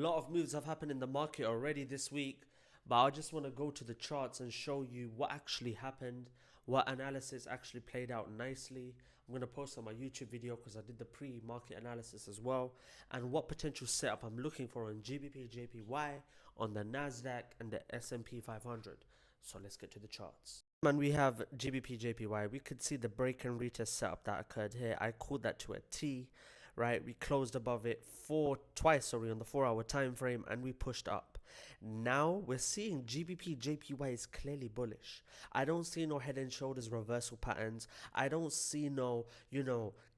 lot of moves have happened in the market already this week, but I just want to go to the charts and show you what actually happened, what analysis actually played out nicely. I'm going to post on my YouTube video because I did the pre-market analysis as well, and what potential setup I'm looking for on GBP JPY, on the Nasdaq and the S&P 500. So let's get to the charts. And we have GBP JPY. We could see the break and retest setup that occurred here. I called that to a T, right? We closed above it twice on the 4 hour time frame, and we pushed up. Now we're seeing GBP JPY is clearly bullish. I don't see no head and shoulders reversal patterns. I don't see no,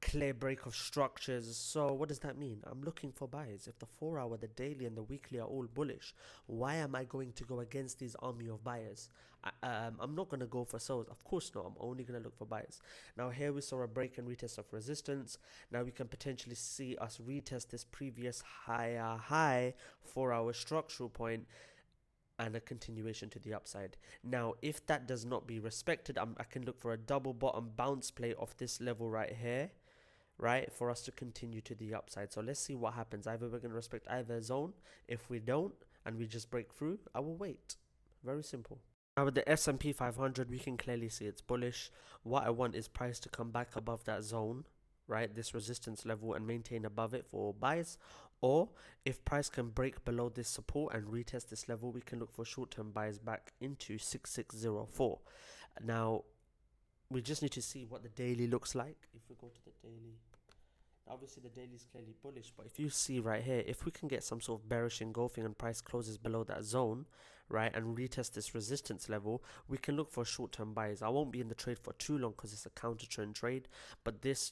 clear break of structures. So what does that mean? I'm looking for buys. If the 4 hour, the daily and the weekly are all bullish, why am I going to go against these army of buyers? I'm not going to go for sells. Of course not. I'm only going to look for buys. Now here we saw a break and retest of resistance. Now we can potentially see us retest this previous higher high 4 hour structural point and a continuation to the upside. Now if that does not be respected, I can look for a double bottom bounce play of this level right here, right, for us to continue to the upside. So let's see what happens. Either we're going to respect either zone. If we don't and we just break through, I will wait. Very simple. Now with the S&P 500, we can clearly see it's bullish. What I want is price to come back above that zone, right, this resistance level, and maintain above it for buys. Or if price can break below this support and retest this level, we can look for short-term buys back into 6604. Now we just need to see what the daily looks like. If we go to the daily, obviously the daily is clearly bullish, but if you see right here, if we can get some sort of bearish engulfing and price closes below that zone, right, and retest this resistance level, we can look for short-term buys. I won't be in the trade for too long because it's a counter trend trade, but this,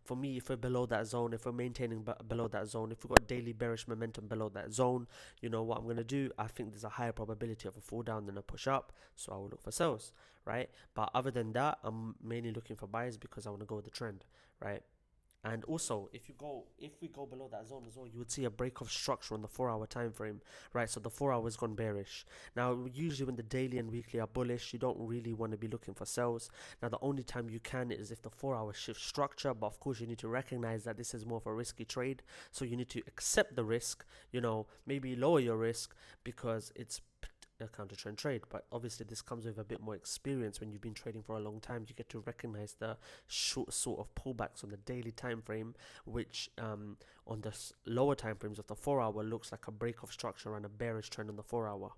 for me, if we're below that zone, if we're maintaining below that zone, if we've got daily bearish momentum below that zone, what I'm going to do, I think there's a higher probability of a fall down than a push up, so I will look for sells, right? But other than that, I'm mainly looking for buys because I want to go with the trend, right? And also, if we go below that zone as well, you would see a break of structure on the 4 hour time frame, right? So the 4 hours gone bearish. Now, usually when the daily and weekly are bullish, you don't really want to be looking for sells. Now, the only time you can is if the 4 hour shift structure, but of course you need to recognize that this is more of a risky trade. So you need to accept the risk, maybe lower your risk because it's a counter trend trade. But obviously this comes with a bit more experience. When you've been trading for a long time, you get to recognize the short sort of pullbacks on the daily time frame, which on the lower time frames of the 4 hour looks like a break of structure and a bearish trend on the 4 hour.